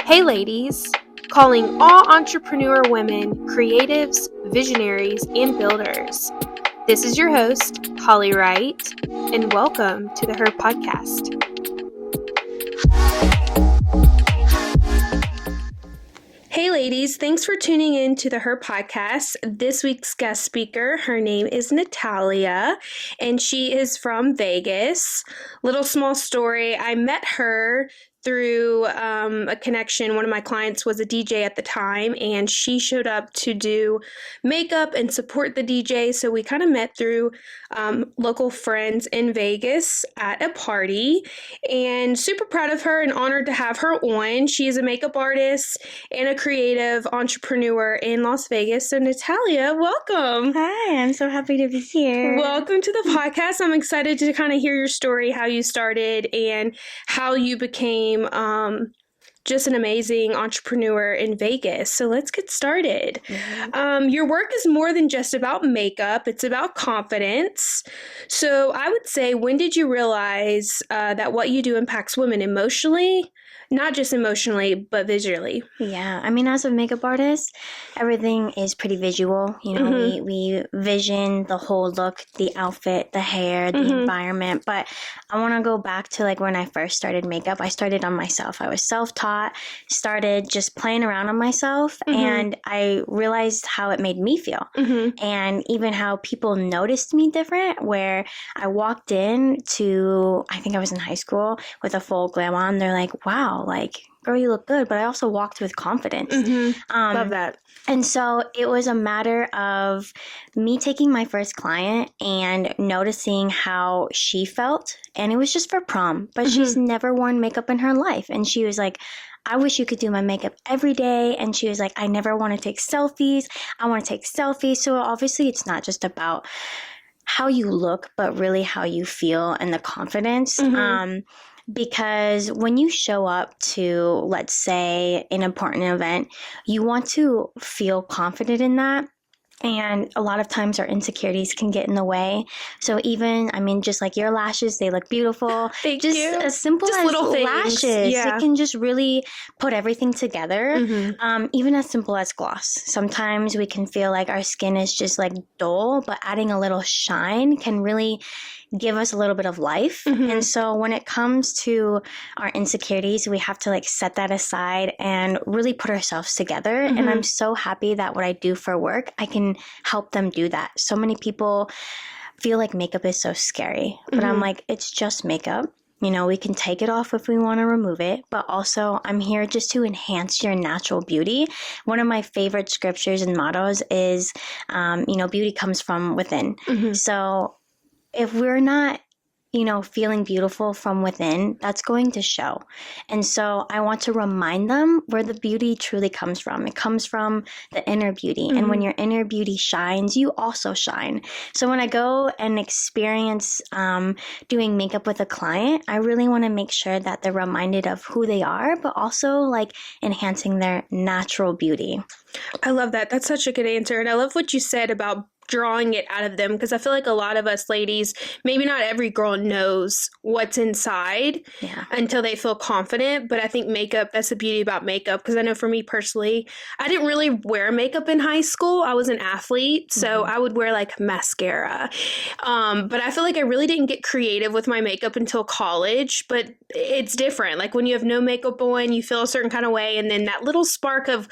Hey ladies, calling all entrepreneur women, creatives, visionaries, and builders. This is your host, Holly Wright, and welcome to the Her Podcast. Hey ladies, thanks for tuning in to the Her Podcast. This week's guest speaker, her name is Natalya, and she is from Vegas. Little small story, I met her through a connection. One of my clients was a DJ at the time, and she showed up to do makeup and support the DJ. So we kind of met through local friends in Vegas at a party, and super proud of her and honored to have her on. She is a makeup artist and a creative entrepreneur in Las Vegas. So Natalya, welcome. Hi, I'm so happy to be here. Welcome to the podcast. I'm excited to kind of hear your story, how you started and how you became just an amazing entrepreneur in Vegas. So let's get started. Mm-hmm. Your work is more than just about makeup. It's about confidence. So I would say, when did you realize that what you do impacts women emotionally? Not just emotionally, but visually. Yeah, I mean, as a makeup artist, everything is pretty visual. You know, we vision the whole look, the outfit, the hair, the environment. But I want to go back to like when I first started makeup. I started on myself. I was self-taught, started just playing around on myself, and I realized how it made me feel. And even how people noticed me different, where I walked in to, I think I was in high school, with a full glam on. They're like, wow, like, girl, you look good. But I also walked with confidence. Love that. And so it was a matter of me taking my first client and noticing how she felt. And it was just for prom, but she's never worn makeup in her life. And she was like, I wish you could do my makeup every day. And she was like, I never want to take selfies. I want to take selfies. So obviously it's not just about how you look, but really how you feel and the confidence. Because when you show up to, let's say, an important event, you want to feel confident in that. And a lot of times our insecurities can get in the way. So even, I mean, just like your lashes, they look beautiful. Thank just you. as simple Just as little things. lashes. Yeah. It can just really put everything together. Even as simple as gloss. Sometimes we can feel like our skin is just like dull, but adding a little shine can really give us a little bit of life. And so when it comes to our insecurities, we have to like set that aside and really put ourselves together. And I'm so happy that what I do for work, I can help them do that. So many people feel like makeup is so scary, but I'm like, it's just makeup. You know, we can take it off if we want to remove it, but also I'm here just to enhance your natural beauty. One of my favorite scriptures and mottos is, beauty comes from within. So if we're not, feeling beautiful from within, that's going to show. And so I want to remind them where the beauty truly comes from. It comes from the inner beauty. And when your inner beauty shines, you also shine. So when I go and experience doing makeup with a client, I really want to make sure that they're reminded of who they are, but also like enhancing their natural beauty. I love that. That's such a good answer. And I love what you said about drawing it out of them, because I feel like a lot of us ladies, maybe not every girl knows what's inside until they feel confident. But I think makeup, that's the beauty about makeup, because I know for me personally, I didn't really wear makeup in high school. I was an athlete, so I would wear like mascara. But I feel like I really didn't get creative with my makeup until college. But it's different. Like when you have no makeup on, you feel a certain kind of way. And then that little spark of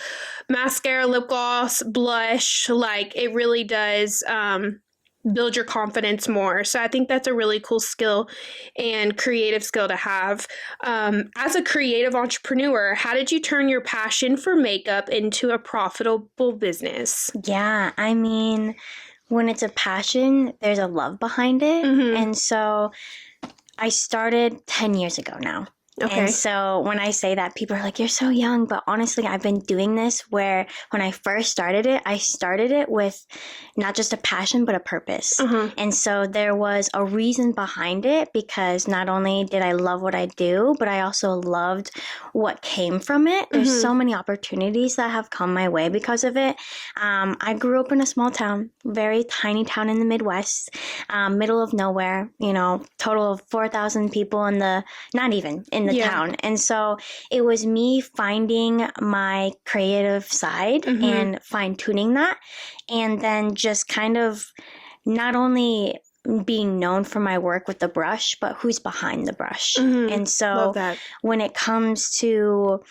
mascara, lip gloss, blush, like it really does build your confidence more. So I think that's a really cool skill and creative skill to have. As a creative entrepreneur, how did you turn your passion for makeup into a profitable business? Yeah, I mean, when it's a passion, there's a love behind it. And so I started 10 years ago now. Okay. And so when I say that, people are like, you're so young. But honestly, I've been doing this where when I first started it, I started it with not just a passion, but a purpose. And so there was a reason behind it, because not only did I love what I do, but I also loved what came from it. There's so many opportunities that have come my way because of it. I grew up in a small town, very tiny town in the Midwest, middle of nowhere, total of 4,000 people in in the town. And so it was me finding my creative side and fine tuning that. And then just kind of not only being known for my work with the brush, but who's behind the brush. And so when it comes to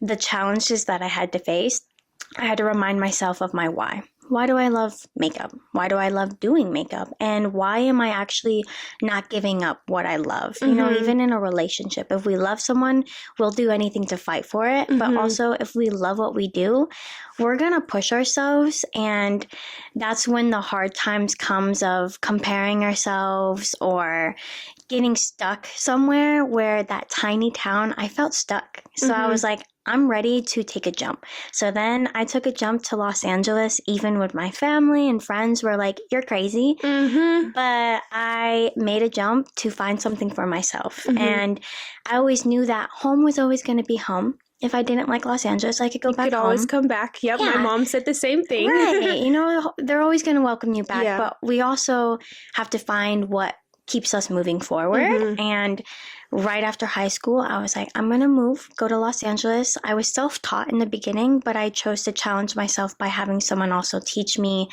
the challenges that I had to face, I had to remind myself of my why. Why do I love makeup? Why do I love doing makeup? And why am I actually not giving up what I love? You know, even in a relationship, if we love someone, we'll do anything to fight for it. But also, if we love what we do, we're going to push ourselves. And that's when the hard times comes of comparing ourselves or getting stuck somewhere where that tiny town, I felt stuck. So I was like, I'm ready to take a jump. So then I took a jump to Los Angeles, even with my family and friends were like, you're crazy. But I made a jump to find something for myself. And I always knew that home was always going to be home. If I didn't like Los Angeles, I could go back home. You could always come back. Yep, my mom said the same thing. Right. You know, they're always going to welcome you back. But we also have to find what keeps us moving forward. And right after high school, I was like, I'm going to move, go to Los Angeles. I was self-taught in the beginning, but I chose to challenge myself by having someone also teach me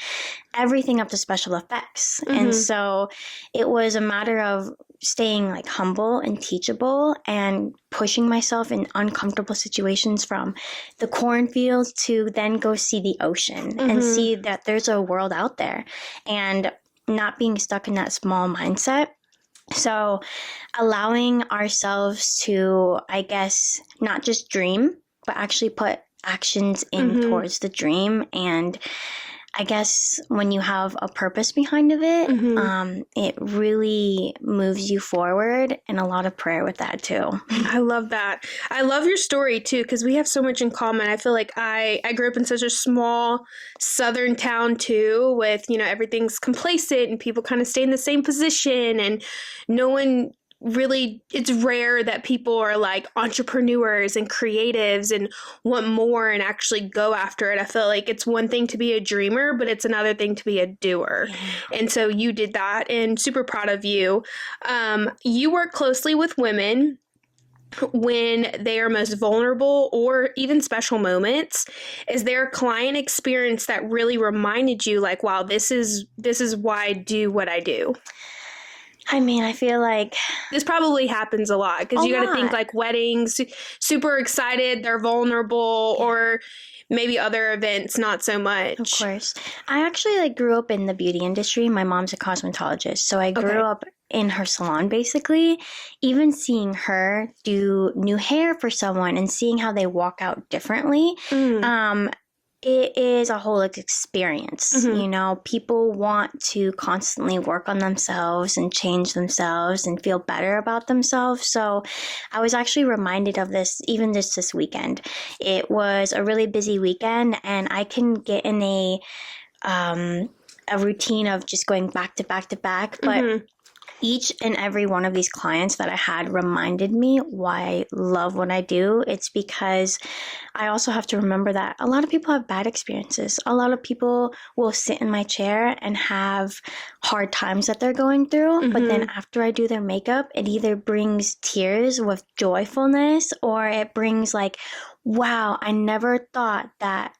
everything up to special effects. And so it was a matter of staying like humble and teachable and pushing myself in uncomfortable situations, from the cornfields to then go see the ocean and see that there's a world out there, and not being stuck in that small mindset. So allowing ourselves to, I guess, not just dream, but actually put actions in towards the dream. And I guess when you have a purpose behind of it, it really moves you forward, and a lot of prayer with that too. I love that. I love your story too, because we have so much in common. I feel like I grew up in such a small southern town too, with, you know, everything's complacent and people kind of stay in the same position, and no one really, it's rare that people are like entrepreneurs and creatives and want more and actually go after it. I feel like it's one thing to be a dreamer, but it's another thing to be a doer. And so you did that, and super proud of you. You work closely with women when they are most vulnerable or even special moments. Is there a client experience that really reminded you like, wow, this is why I do what I do? I mean, I feel like this probably happens a lot, because you got to think like weddings, super excited, they're vulnerable, or maybe other events, not so much. Of course. I actually like grew up in the beauty industry. My mom's a cosmetologist, so I grew up in her salon, basically. Even seeing her do new hair for someone and seeing how they walk out differently, it is a whole experience. You know, people want to constantly work on themselves and change themselves and feel better about themselves. So I was actually reminded of this even just this weekend. It was a really busy weekend, and I can get in a routine of just going back to back to back. But each and every one of these clients that I had reminded me why I love what I do. It's because I also have to remember that a lot of people have bad experiences. A lot of people will sit in my chair and have hard times that they're going through. But then after I do their makeup, it either brings tears with joyfulness, or it brings like, wow, I never thought that,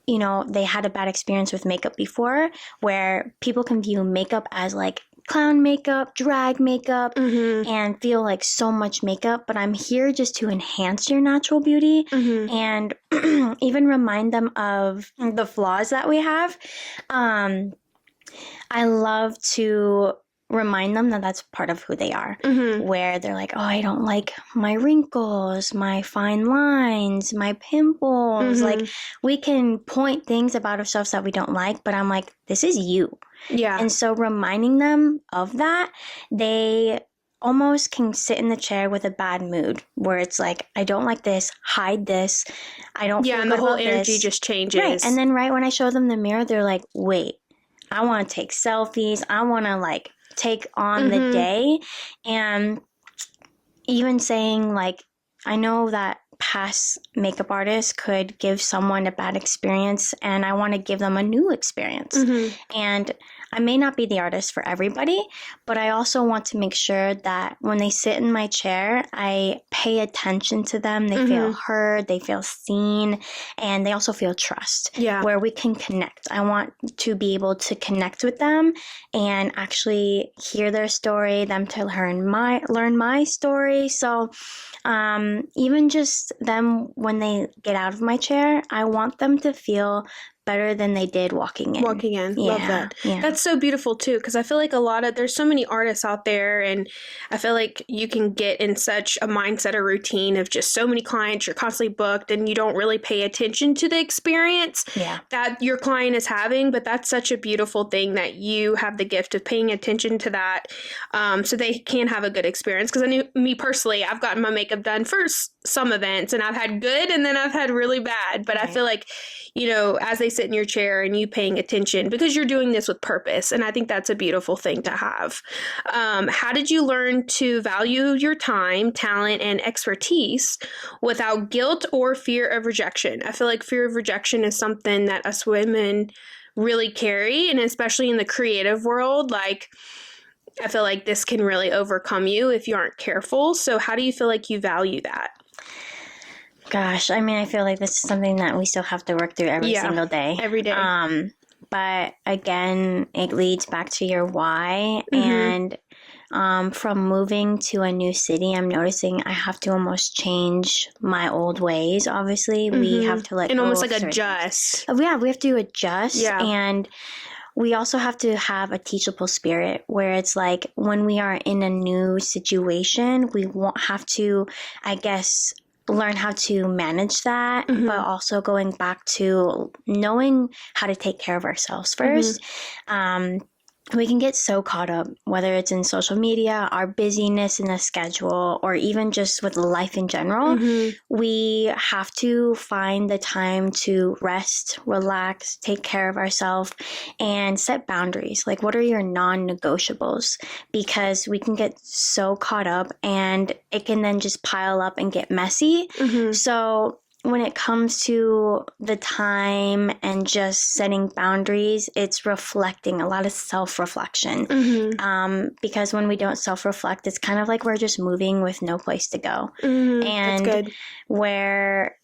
you know, they had a bad experience with makeup before, where people can view makeup as like clown makeup, drag makeup, and feel like so much makeup. But I'm here just to enhance your natural beauty and even remind them of the flaws that we have. I love to remind them that that's part of who they are, where they're like, oh, I don't like my wrinkles, my fine lines, my pimples. Like, we can point things about ourselves that we don't like, but I'm like, this is you. Yeah. And so reminding them of that, they almost can sit in the chair with a bad mood, where it's like, I don't like this, hide this, I don't feel good about this. Yeah, and the whole energy just changes. Right. And then right when I show them the mirror, they're like, wait, I want to take selfies, I want to like take on the day. And even saying like, I know that past makeup artist could give someone a bad experience, and I want to give them a new experience. And I may not be the artist for everybody, but I also want to make sure that when they sit in my chair, I pay attention to them. They feel heard, they feel seen, and they also feel trust, where we can connect. I want to be able to connect with them and actually hear their story, them to learn my story. So even just them, when they get out of my chair, I want them to feel better than they did walking in. Love that. That's so beautiful too, because I feel like there's so many artists out there, and I feel like you can get in such a mindset or routine of just so many clients, you're constantly booked, and you don't really pay attention to the experience that your client is having. But that's such a beautiful thing that you have the gift of paying attention to that, so they can have a good experience. Because I knew me personally, I've gotten my makeup done for some events, and I've had good, and then I've had really bad. But I feel like, you know, as they sit in your chair and you paying attention, because you're doing this with purpose. And I think that's a beautiful thing to have. How did you learn to value your time, talent, and expertise without guilt or fear of rejection? I feel like fear of rejection is something that us women really carry, and especially in the creative world, like, I feel like this can really overcome you if you aren't careful. So how do you feel like you value that? Gosh, I mean, I feel like this is something that we still have to work through every single day. Every day. But again, it leads back to your why. And from moving to a new city, I'm noticing I have to almost change my old ways. Obviously, we have to let go. And almost like adjust. We have to adjust. And we also have to have a teachable spirit, where it's like when we are in a new situation, we won't have to, I guess, learn how to manage that, but also going back to knowing how to take care of ourselves first. We can get so caught up, whether it's in social media, our busyness in the schedule, or even just with life in general. We have to find the time to rest, relax, take care of ourselves, and set boundaries. Like, what are your non-negotiables? Because we can get so caught up, and it can then just pile up and get messy. So when it comes to the time and just setting boundaries, it's reflecting, a lot of self-reflection. Because when we don't self-reflect, it's kind of like we're just moving with no place to go. And where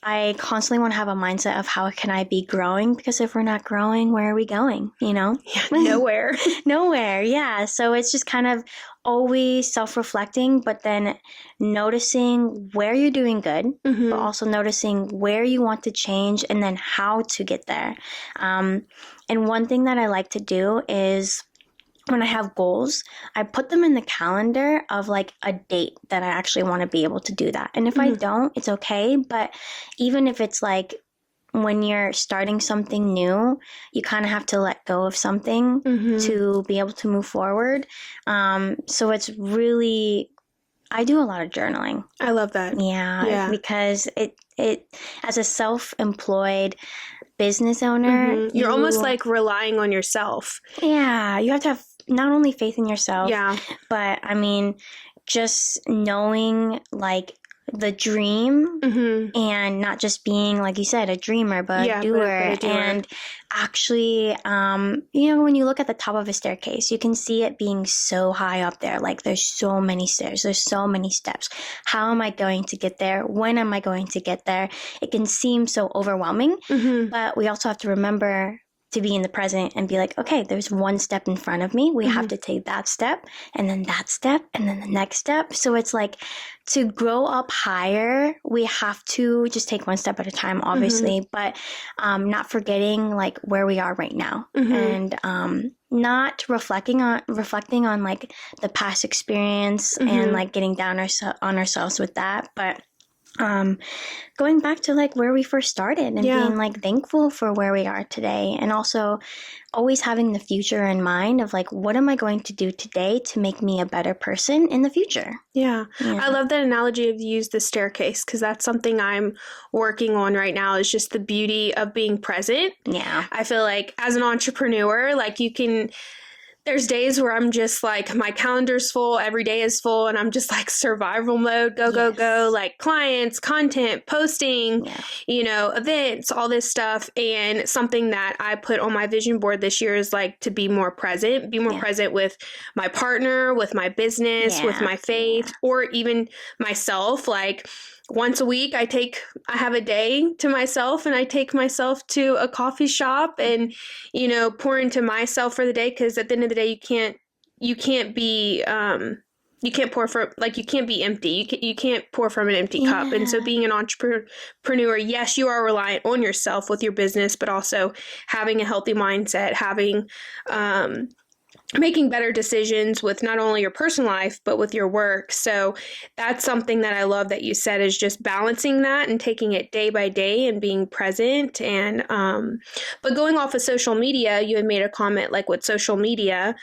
I constantly want to have a mindset of how can I be growing? Because if we're not growing, where are we going? You know? Nowhere. Nowhere. Yeah. So it's just kind of always self-reflecting, but then noticing where you're doing good, but also noticing where you want to change and then how to get there. And one thing that I like to do is, when I have goals, I put them in the calendar of like a date that I actually want to be able to do that. And if I don't, it's okay. But even if it's like when you're starting something new, you kind of have to let go of something to be able to move forward. So it's really, I do a lot of journaling. I love that. Yeah. Because it as a self-employed business owner, you're almost like relying on yourself. Yeah. You have to have not only faith in yourself, but I mean, just knowing like the dream and not just being, like you said, a dreamer, but a doer. And actually, you know, when you look at the top of a staircase, you can see it being so high up there. Like there's so many stairs, there's so many steps. How am I going to get there? When am I going to get there? It can seem so overwhelming, but we also have to remember to be in the present and be like, okay, there's one step in front of me. We have to take that step and then that step and then the next step. So it's like, to grow up higher, we have to just take one step at a time, obviously, but not forgetting like where we are right now, and not reflecting on like the past experience and like getting down on ourselves with that, but going back to like where we first started and being like thankful for where we are today, and also always having the future in mind of like, what am I going to do today to make me a better person in the future? I love that analogy of use the staircase, because that's something I'm working on right now, is just the beauty of being present. I feel like as an entrepreneur, like there's days where I'm just like, my calendar's full, every day is full, and I'm just like survival mode, go, like clients, content, posting, events, all this stuff. And something that I put on my vision board this year is like to be more present with my partner, with my business, with my faith, or even myself. Like, once a week, I have a day to myself, and I take myself to a coffee shop and, pour into myself for the day. Cause at the end of the day, you can't be empty. You can't pour from an empty cup. And so being an entrepreneur, yes, you are reliant on yourself with your business, but also having a healthy mindset, having, making better decisions with not only your personal life, but with your work. So that's something that I love that you said, is just balancing that and taking it day by day and being present. And, but going off of social media, you had made a comment like with social media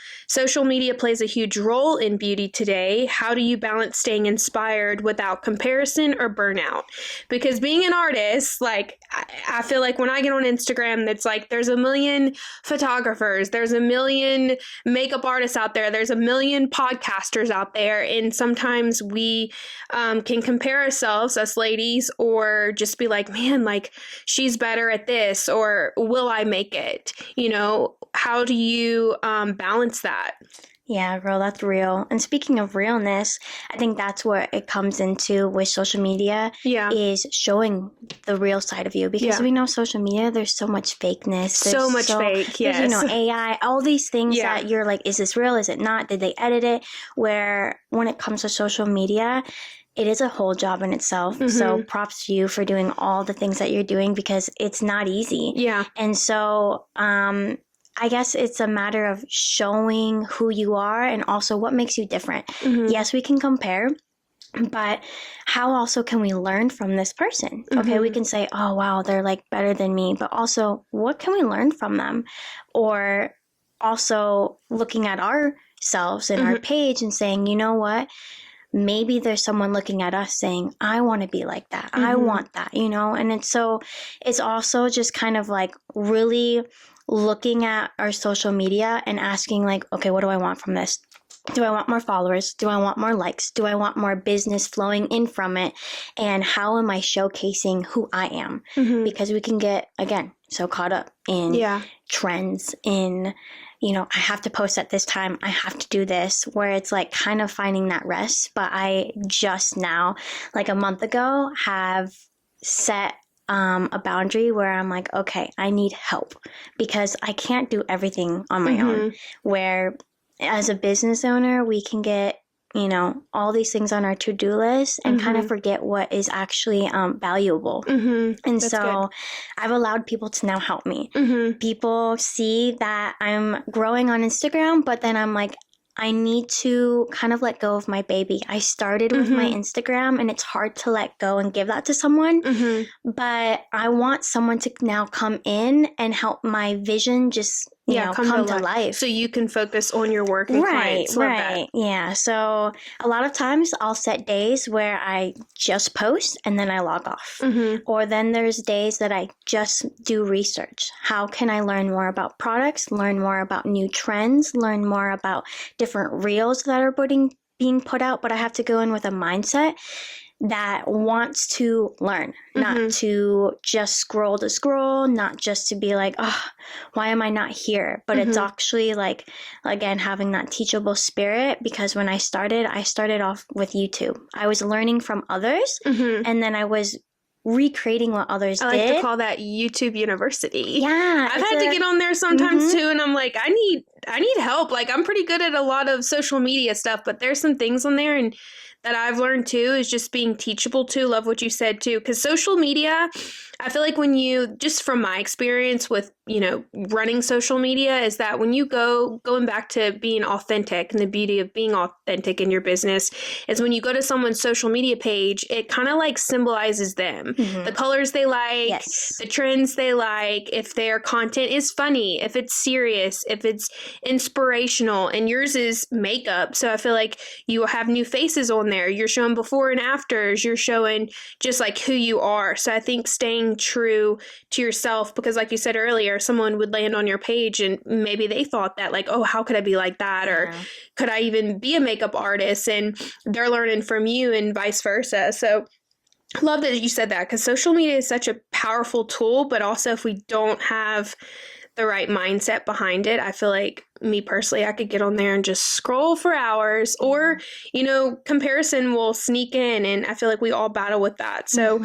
plays a huge role in beauty today. How do you balance staying inspired without comparison or burnout? Because being an artist, like, I feel like when I get on Instagram, it's like, there's a million photographers, there's a million makeup artists out there, there's a million podcasters out there, and sometimes we can compare ourselves, us ladies, or just be like, man, like, she's better at this, or will I make it? How do you balance that? Yeah, girl, that's real. And speaking of realness, I think that's where it comes into with social media, is showing the real side of you. Because we know social media, there's so much fakeness. There's so much fake, yes. There's, AI, all these things that you're like, is this real? Is it not? Did they edit it? Where when it comes to social media, it is a whole job in itself. Mm-hmm. So props to you for doing all the things that you're doing, because it's not easy. Yeah. And so, I guess it's a matter of showing who you are and also what makes you different. Mm-hmm. Yes, we can compare, but how also can we learn from this person? Mm-hmm. Okay, we can say, oh, wow, they're like better than me, but also what can we learn from them? Or also looking at ourselves and our page and saying, you know what? Maybe there's someone looking at us saying, I want to be like that. I want that, and it's also just kind of like really looking at our social media and asking like, okay, what do I want from this? Do I want more followers? Do I want more likes? Do I want more business flowing in from it? And how am I showcasing who I am? Mm-hmm. Because we can get, again, so caught up in trends, in, I have to post at this time. I have to do this, where it's like kind of finding that rest. But I just now, like a month ago, have set a boundary where I'm like, okay, I need help, because I can't do everything on my own. Where as a business owner, we can get, all these things on our to-do list and kind of forget what is actually valuable. And that's so good. I've allowed people to now help me. People see that I'm growing on Instagram, but then I'm like, I need to kind of let go of my baby. I started with my Instagram, and it's hard to let go and give that to someone. But I want someone to now come in and help my vision just come to life. So you can focus on your work and clients. Love that. Yeah. So a lot of times I'll set days where I just post and then I log off. Or then there's days that I just do research. How can I learn more about products, learn more about new trends, learn more about different reels that are being put out? But I have to go in with a mindset that wants to learn, not to just scroll to scroll, not just to be like, oh, why am I not here? But it's actually like, again, having that teachable spirit, because when I started off with YouTube. I was learning from others, and then I was recreating what others did. I like to call that YouTube University. Yeah. I've had to get on there sometimes too, and I'm like, I need help. Like, I'm pretty good at a lot of social media stuff, but there's some things on there and that I've learned too is just being teachable too. Love what you said too. Because social media, I feel like when you, just from my experience with, running social media, is that when you going back to being authentic, and the beauty of being authentic in your business is when you go to someone's social media page, it kind of like symbolizes them, the colors they like, the trends they like, if their content is funny, if it's serious, if it's inspirational, and yours is makeup. So I feel like you have new faces on there. You're showing before and afters. You're showing just like who you are. So I think staying staying true to yourself, because like you said earlier, someone would land on your page and maybe they thought that like, oh, how could I be like that? Or could I even be a makeup artist? And they're learning from you and vice versa. So love that you said that, because social media is such a powerful tool, but also if we don't have the right mindset behind it, I feel like, me personally, I could get on there and just scroll for hours, or, you know, comparison will sneak in, and I feel like we all battle with that. So,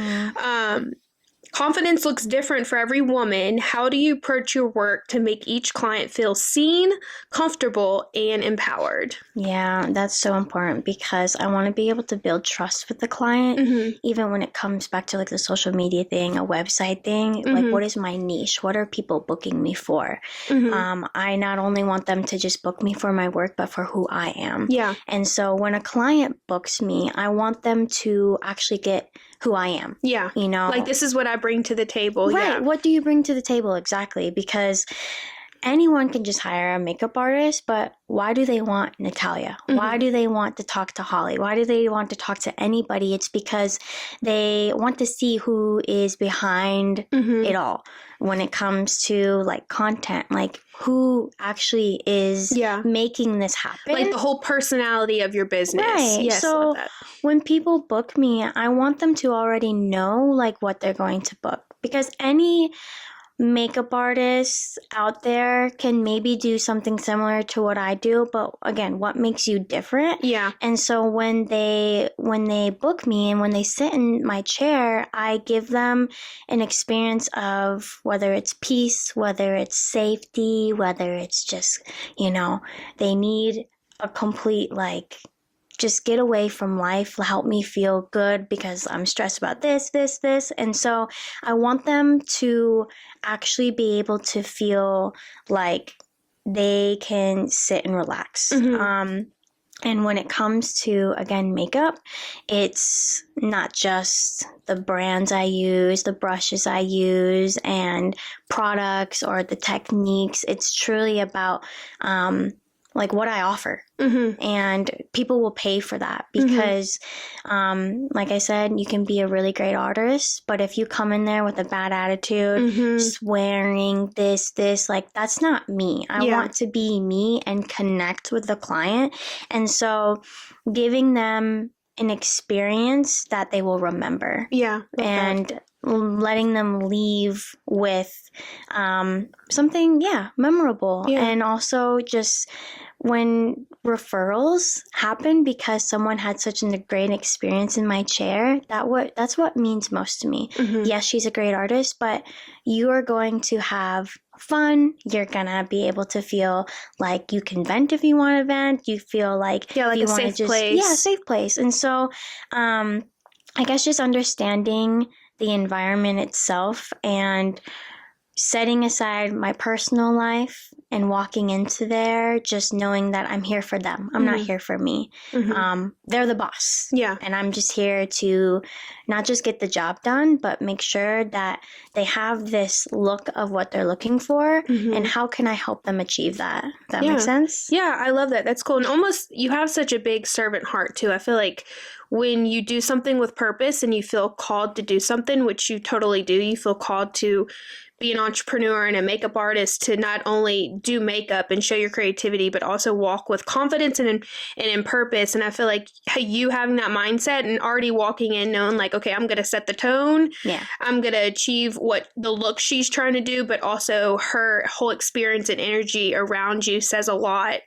confidence looks different for every woman. How do you approach your work to make each client feel seen, comfortable, and empowered? Yeah, that's so important, because I want to be able to build trust with the client, even when it comes back to like the social media thing, a website thing. Like, what is my niche? What are people booking me for? I not only want them to just book me for my work, but for who I am. Yeah. And so when a client books me, I want them to actually get who I am. Yeah. You know, like, this is what I bring to the table. Right. Yeah. What do you bring to the table? Exactly. Because anyone can just hire a makeup artist, but why do they want Natalya? Why do they want to talk to Holly? Why do they want to talk to anybody? It's because they want to see who is behind it all when it comes to like content, like who actually is making this happen. Like the whole personality of your business. Right. Yes, so love that. when people book me, I want them to already know like what they're going to book, because any makeup artists out there can maybe do something similar to what I do, but again, what makes you different? Yeah. And so when they book me and when they sit in my chair, I give them an experience of whether it's peace, whether it's safety, whether it's just, you know, they need a complete like just get away from life, help me feel good because I'm stressed about this. And so I want them to actually be able to feel like they can sit and relax. And when it comes to, again, makeup, it's not just the brands I use, the brushes I use, and products or the techniques. It's truly about like what I offer. And people will pay for that because, like I said, you can be a really great artist, but if you come in there with a bad attitude, swearing, this, like, that's not me. I want to be me and connect with the client. And so giving them an experience that they will remember. Yeah. And letting them leave with something, memorable. Yeah. And also just when referrals happen because someone had such a great experience in my chair, that's what means most to me. Yes, she's a great artist, but you are going to have fun. You're gonna be able to feel like you can vent if you want to vent. You feel like like you a safe place. Yeah, safe place. And so I guess just understanding the environment itself and setting aside my personal life and walking into there, just knowing that I'm here for them. I'm not here for me. They're the boss. Yeah. And I'm just here to not just get the job done, but make sure that they have this look of what they're looking for and how can I help them achieve that. Does that make sense? Yeah, I love that. That's cool. And almost you have such a big servant heart too. I feel like when you do something with purpose and you feel called to do something, which you totally do, you feel called to be an entrepreneur and a makeup artist, to not only do makeup and show your creativity, but also walk with confidence and in purpose. And I feel like you having that mindset and already walking in knowing like, okay, I'm going to set the tone. Yeah. I'm going to achieve what the look she's trying to do, but also her whole experience and energy around you says a lot.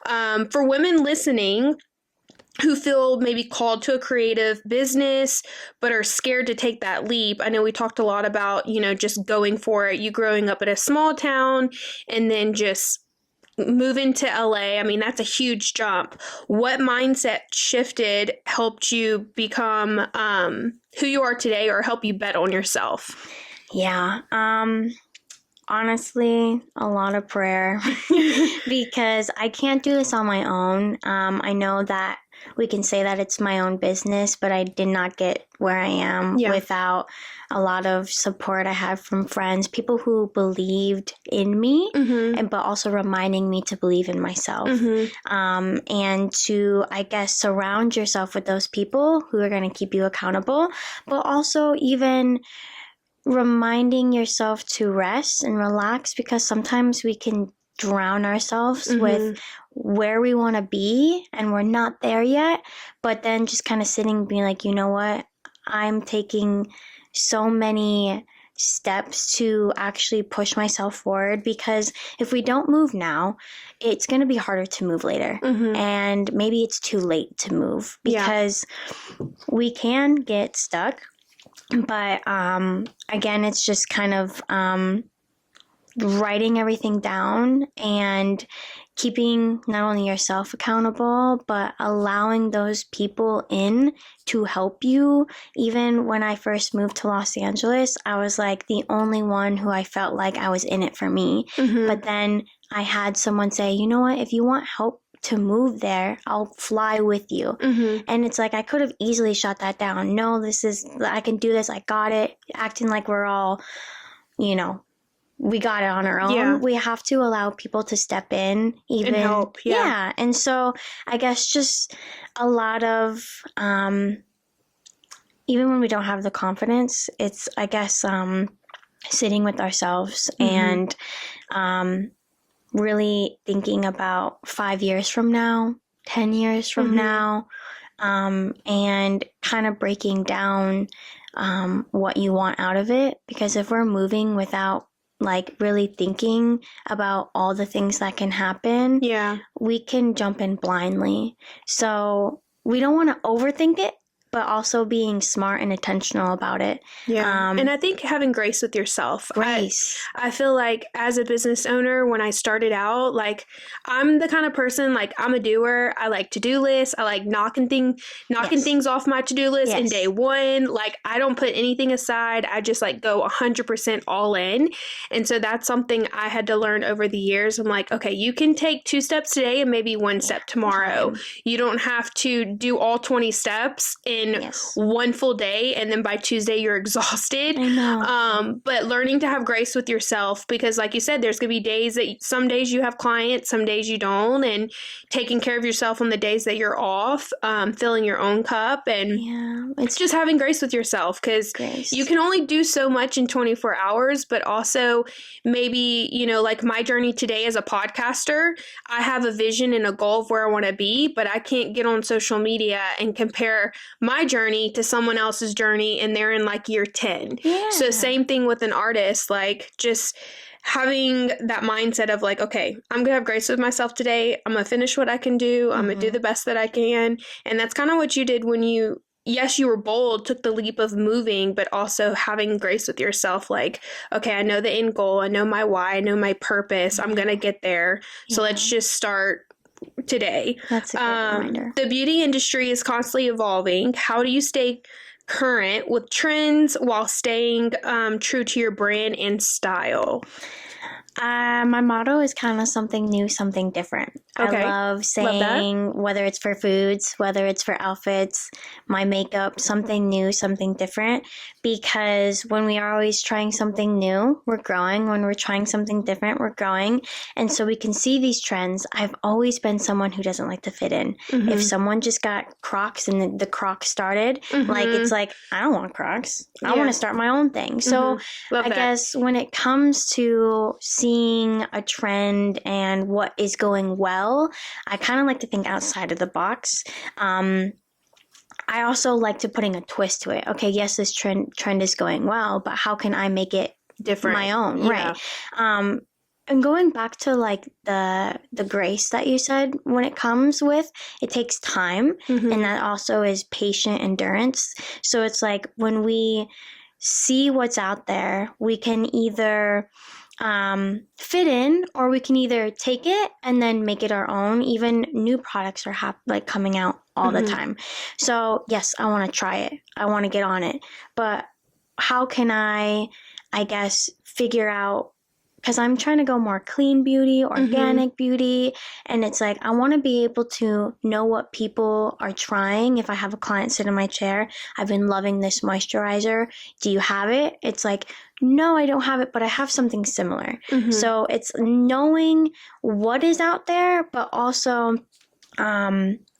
For women listening who feel maybe called to a creative business, but are scared to take that leap. I know we talked a lot about, just going for it. You growing up in a small town and then just moving to LA. I mean, that's a huge jump. What mindset shifted helped you become who you are today, or help you bet on yourself? Yeah. Honestly, a lot of prayer because I can't do this on my own. I know that we can say that it's my own business, but I did not get where I am without a lot of support I had from friends, people who believed in me, but also reminding me to believe in myself. And to, I guess, surround yourself with those people who are going to keep you accountable, but also even reminding yourself to rest and relax, because sometimes we can drown ourselves with where we want to be and we're not there yet. But then just kind of sitting, being like, you know what? I'm taking so many steps to actually push myself forward, because if we don't move now, it's going to be harder to move later. And maybe it's too late to move, because we can get stuck. But again, it's just kind of writing everything down and keeping not only yourself accountable, but allowing those people in to help you. Even when I first moved to Los Angeles, I was like the only one who I felt like I was in it for me. But then I had someone say, you know what, if you want help to move there, I'll fly with you. And it's like, I could have easily shut that down. No, I can do this. I got it. Acting like we're all, we got it on our own. Yeah. We have to allow people to step in, even and help. Yeah. And so I guess just a lot of, even when we don't have the confidence, it's, I guess, sitting with ourselves and really thinking about 5 years from now, 10 years from now, and kind of breaking down what you want out of it. Because if we're moving without like really thinking about all the things that can happen, we can jump in blindly. So we don't want to overthink it, but also being smart and intentional about it. And I think having grace with yourself. I feel like as a business owner, when I started out, like I'm the kind of person, like I'm a doer. I like to-do lists. I like knocking things off my to-do list in day one. Like I don't put anything aside. I just like go 100% all in. And so that's something I had to learn over the years. I'm like, okay, you can take 2 steps today and maybe 1 step tomorrow. You don't have to do all 20 steps in one full day, and then by Tuesday you're exhausted. I know. But learning to have grace with yourself, because like you said, there's gonna be days that some days you have clients, some days you don't, and taking care of yourself on the days that you're off, filling your own cup, and it's just having grace with yourself, because you can only do so much in 24 hours. But also maybe, like my journey today as a podcaster, I have a vision and a goal of where I want to be, but I can't get on social media and compare my journey to someone else's journey and they're in like year 10. So same thing with an artist, like just having that mindset of like, okay, I'm gonna have grace with myself today. I'm gonna finish what I can do. I'm gonna do the best that I can. And that's kind of what you did when you were bold, took the leap of moving, but also having grace with yourself. Like, okay, I know the end goal. I know my why. I know my purpose. I'm going to get there. So let's just start today. That's a good reminder. The beauty industry is constantly evolving. How do you stay current with trends while staying true to your brand and style? My motto is kind of something new, something different. Okay. I love saying, whether it's for foods, whether it's for outfits, my makeup, something new, something different. Because when we are always trying something new, we're growing. When we're trying something different, we're growing. And so we can see these trends. I've always been someone who doesn't like to fit in. If someone just got Crocs and the Crocs started, like it's like, I don't want Crocs. I want to start my own thing. So I guess when it comes to seeing a trend and what is going well, I kind of like to think outside of the box. I also like to putting a twist to it. Okay, yes, this trend is going well, but how can I make it different, my own? Right. And going back to like the grace that you said, when it comes with, it takes time, and that also is patient endurance. So it's like when we see what's out there, we can either fit in, or we can either take it and then make it our own. Even new products are like coming out all the time. So yes, I want to try it. I want to get on it. But how can I guess, figure out, because I'm trying to go more clean beauty, organic beauty. And it's like, I want to be able to know what people are trying. If I have a client sit in my chair, I've been loving this moisturizer. Do you have it? It's like, no, I don't have it, but I have something similar. So it's knowing what is out there, but also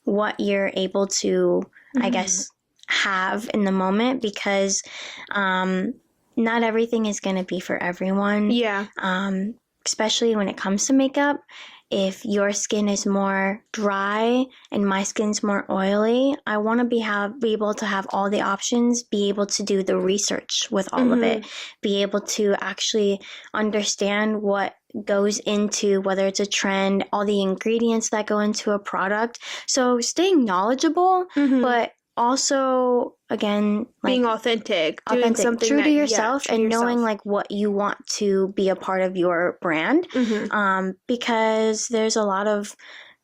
what you're able to, I guess, have in the moment. Because not everything is going to be for everyone. Yeah. Especially when it comes to makeup. If your skin is more dry and my skin's more oily, I want to be able to have all the options, be able to do the research with all of it, be able to actually understand what goes into, whether it's a trend, all the ingredients that go into a product. So staying knowledgeable, but also, again, like being authentic, doing something true that, to yourself, true to and knowing yourself. like what you want to be a part of your brand. Because there's a lot of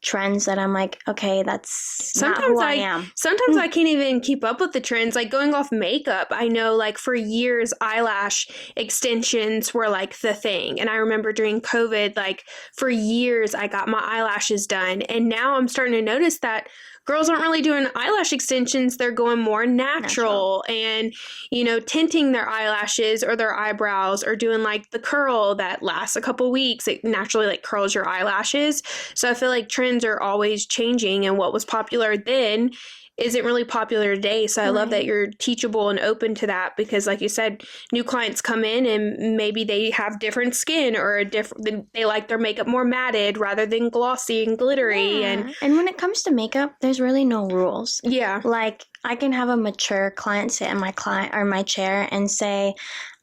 trends that I'm like, okay, that's not who I am. Sometimes I can't even keep up with the trends. Like going off makeup, I know like for years eyelash extensions were like the thing. And I remember during COVID, like for years I got my eyelashes done. And now I'm starting to notice that girls aren't really doing eyelash extensions. They're going more natural and, you know, tinting their eyelashes or their eyebrows, or doing like the curl that lasts a couple weeks. It naturally like curls your eyelashes. So I feel like trends are always changing, and what was popular then isn't really popular today. So I love that you're teachable and open to that, because like you said, new clients come in and maybe they have different skin, or they like their makeup more matted rather than glossy and glittery. And when it comes to makeup, there's really no rules. Yeah. Like I can have a mature client sit in my chair and say,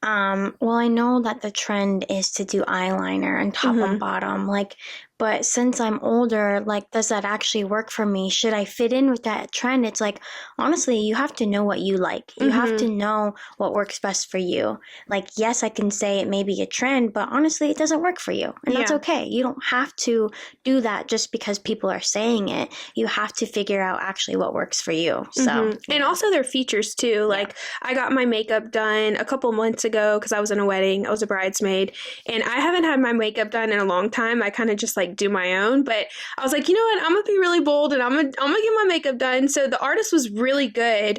well, I know that the trend is to do eyeliner and top and bottom, like, but since I'm older, like, does that actually work for me? Should I fit in with that trend? It's like, honestly, you have to know what you like. You have to know what works best for you. Like, yes, I can say it may be a trend, but honestly, it doesn't work for you. And that's okay. You don't have to do that just because people are saying it. You have to figure out actually what works for you. So, and also their features too. Like I got my makeup done a couple months ago because I was in a wedding. I was a bridesmaid, and I haven't had my makeup done in a long time. I kind of just like do my own, but I was like, you know what, I'm gonna be really bold and I'm gonna get my makeup done. So the artist was really good.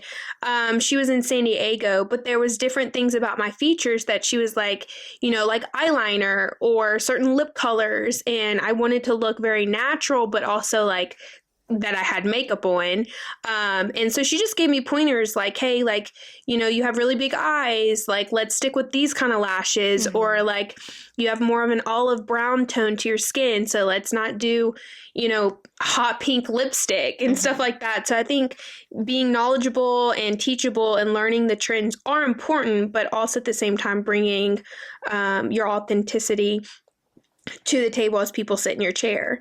She was in San Diego, but there was different things about my features that she was like, you know, like eyeliner or certain lip colors, and I wanted to look very natural, but also like that I had makeup on. And so she just gave me pointers like, hey, like, you know, you have really big eyes, like, let's stick with these kind of lashes, or like you have more of an olive brown tone to your skin, so let's not do, you know, hot pink lipstick and stuff like that. So I think being knowledgeable and teachable and learning the trends are important, but also at the same time bringing your authenticity to the table as people sit in your chair.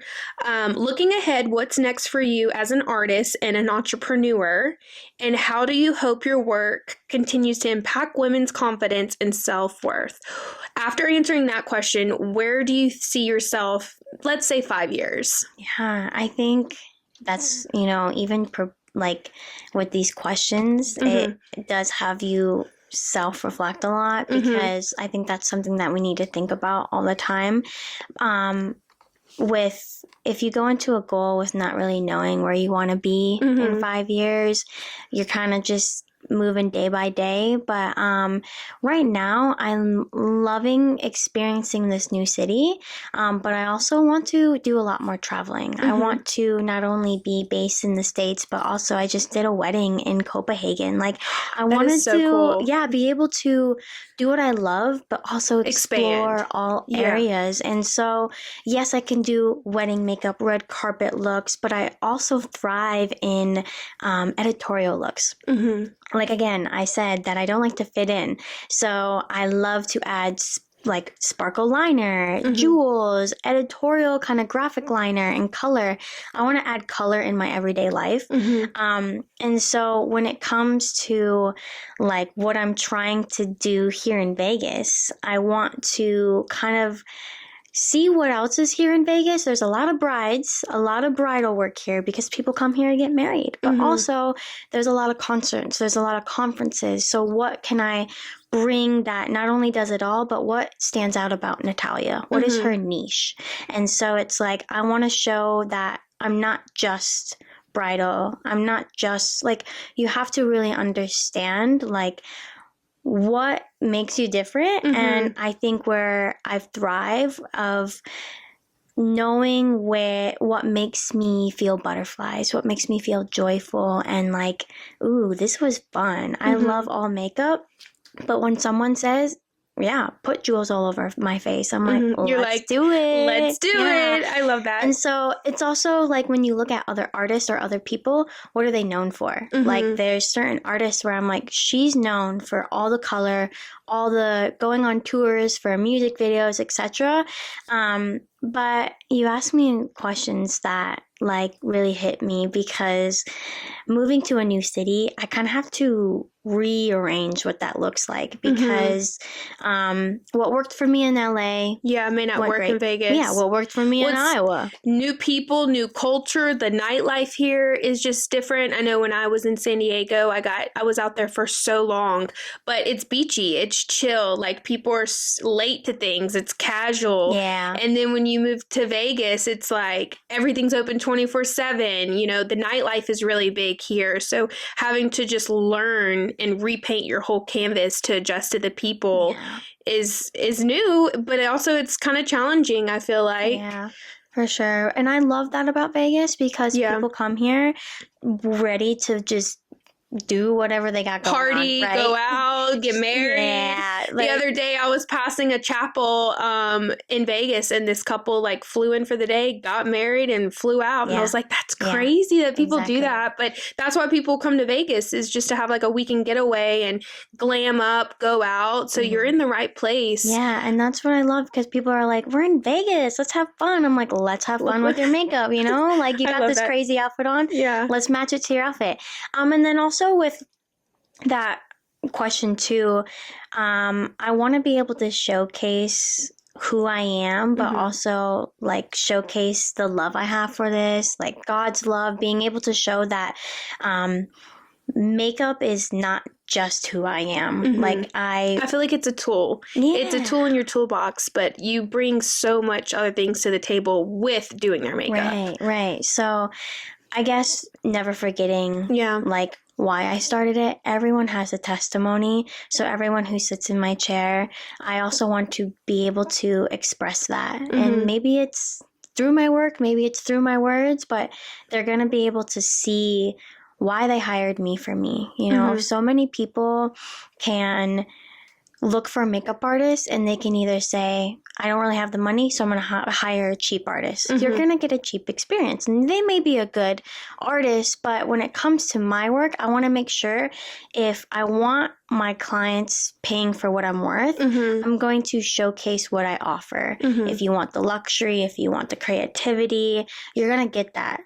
Looking ahead, what's next for you as an artist and an entrepreneur, and how do you hope your work continues to impact women's confidence and self-worth? After answering that question, where do you see yourself, let's say 5 years? Yeah, I think that's, you know, even like with these questions, it does have you self-reflect a lot, because I think that's something that we need to think about all the time. If you go into a goal with not really knowing where you want to be in 5 years, you're kind of just moving day by day. But right now I'm loving experiencing this new city, but I also want to do a lot more traveling. I want to not only be based in the States, but also I just did a wedding in Copenhagen. Like I wanted to be able to do what I love, but also explore all areas. And so yes, I can do wedding makeup, red carpet looks, but I also thrive in editorial looks. Like, again, I said that I don't like to fit in. So I love to add like sparkle liner, jewels, editorial kind of graphic liner, and color. I want to add color in my everyday life. And so when it comes to like what I'm trying to do here in Vegas, I want to kind of see what else is here in Vegas. There's a lot of brides, a lot of bridal work here because people come here to get married. But also there's a lot of concerts, there's a lot of conferences. So what can I bring that not only does it all, but what stands out about Natalya? What is her niche? And so it's like, I want to show that I'm not just bridal. I'm not just like, you have to really understand like what makes you different. And I think where I thrive of knowing what makes me feel butterflies, what makes me feel joyful and like, ooh, this was fun. I love all makeup. But when someone says, yeah, put jewels all over my face, I'm like, You're let's like, do it. let's do it. I love that. And so it's also like when you look at other artists or other people, what are they known for? Like there's certain artists where I'm like, she's known for all the color, all the going on tours for music videos, etc. But you asked me questions that like really hit me, because moving to a new city, I kind of have to rearrange what that looks like, because what worked for me in LA may not work in Vegas. Yeah, what worked for me in Iowa. New people, new culture. The nightlife here is just different. I know when I was in San Diego, I was out there for so long, but it's beachy, it's chill. Like people are late to things. It's casual. Yeah. And then when you move to Vegas, it's like everything's open 24/7. You know, the nightlife is really big here. So having to just learn and repaint your whole canvas to adjust to the people is new, but also it's kind of challenging, I feel like. Yeah, for sure. And I love that about Vegas, because people come here ready to just do whatever they got going Party, on, right? go out, get married. Yeah. The other day I was passing a chapel in Vegas, and this couple like flew in for the day, got married, and flew out. And I was like, that's crazy that people do that. But that's why people come to Vegas, is just to have like a weekend getaway and glam up, go out. So you're in the right place. Yeah, and that's what I love, because people are like, we're in Vegas, let's have fun. I'm like, let's have fun with your makeup, you know? Like you got this crazy outfit on. Yeah. Let's match it to your outfit. And then also with that question too, I want to be able to showcase who I am, but also like showcase the love I have for this, like God's love, being able to show that makeup is not just who I am. Like I feel like it's a tool. Yeah. It's a tool in your toolbox, but you bring so much other things to the table with doing their makeup. Right. So I guess never forgetting like why I started it. Everyone has a testimony. So everyone who sits in my chair, I also want to be able to express that. And maybe it's through my work, maybe it's through my words, but they're going to be able to see why they hired me for me. You know, so many people can look for makeup artists and they can either say, I don't really have the money, so I'm going to hire a cheap artist. You're going to get a cheap experience. And they may be a good artist, but when it comes to my work, I want to make sure if I want my clients paying for what I'm worth, I'm going to showcase what I offer. If you want the luxury, if you want the creativity, you're going to get that.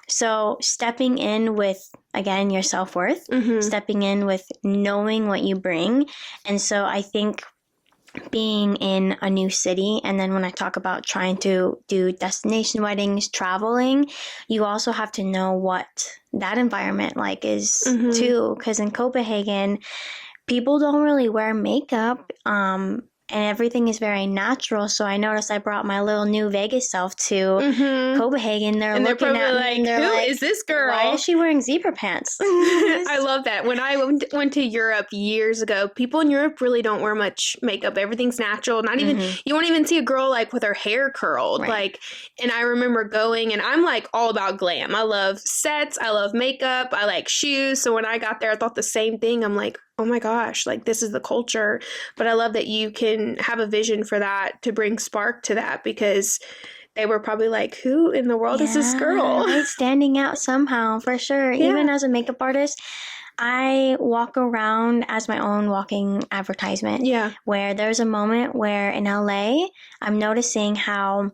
So stepping in with, again, your self-worth, stepping in with knowing what you bring. And so I think being in a new city, and then when I talk about trying to do destination weddings, traveling, you also have to know what that environment like is too. Because in Copenhagen, people don't really wear makeup, and everything is very natural. So I noticed I brought my little new Vegas self to Copenhagen. They're looking at me and they're like, who is this girl? Why is she wearing zebra pants? I love that. When I went to Europe years ago, people in Europe really don't wear much makeup. Everything's natural. Not even, you won't even see a girl like with her hair curled. Right. Like, and I remember going, and I'm like all about glam. I love sets. I love makeup. I like shoes. So when I got there, I thought the same thing. I'm like, oh my gosh, like this is the culture. But I love that you can have a vision for that to bring spark to that, because they were probably like, who in the world is this girl? Right, standing out somehow, for sure. Yeah. Even as a makeup artist, I walk around as my own walking advertisement. Yeah. Where there's a moment where in LA, I'm noticing how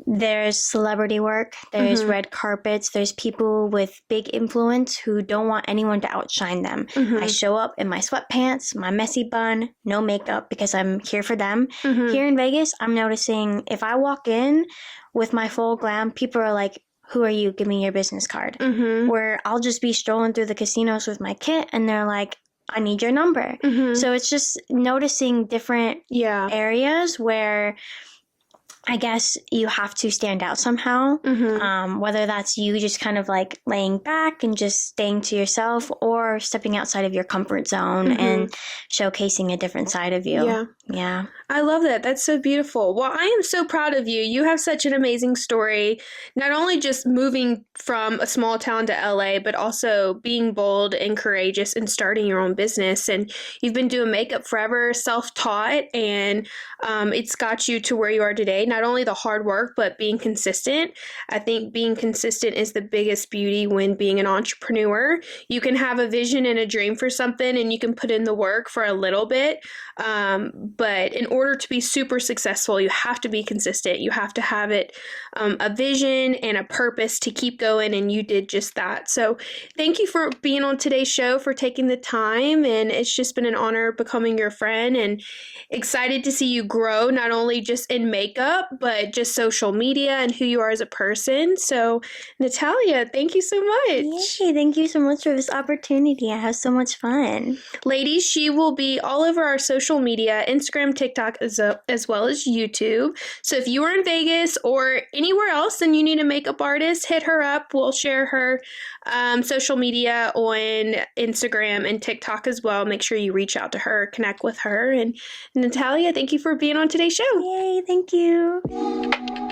there's celebrity work, there's red carpets, there's people with big influence who don't want anyone to outshine them. I show up in my sweatpants, my messy bun, no makeup, because I'm here for them. Here in Vegas, I'm noticing if I walk in with my full glam, people are like, who are you? Give me your business card. Where I'll just be strolling through the casinos with my kit and they're like, I need your number. So it's just noticing different areas where I guess you have to stand out somehow, whether that's you just kind of like laying back and just staying to yourself, or stepping outside of your comfort zone and showcasing a different side of you. Yeah. I love that. That's so beautiful. Well, I am so proud of you. You have such an amazing story, not only just moving from a small town to LA, but also being bold and courageous and starting your own business. And you've been doing makeup forever, self-taught, and it's got you to where you are today. Not only the hard work, but being consistent. I think being consistent is the biggest beauty when being an entrepreneur. You can have a vision and a dream for something, and you can put in the work for a little bit. But in order to be super successful, you have to be consistent. You have to have it, a vision and a purpose to keep going, and you did just that. So thank you for being on today's show, for taking the time, and it's just been an honor becoming your friend, and excited to see you grow, not only just in makeup, but just social media and who you are as a person. So Natalya, thank you so much. Yay, thank you so much for this opportunity. I have so much fun. Ladies, she will be all over our social media, Instagram, TikTok, as well as YouTube. So if you are in Vegas or anywhere else and you need a makeup artist, hit her up. We'll share her social media on Instagram and TikTok as well. Make sure you reach out to her, connect with her. And Natalya, thank you for being on today's show. Yay, thank you.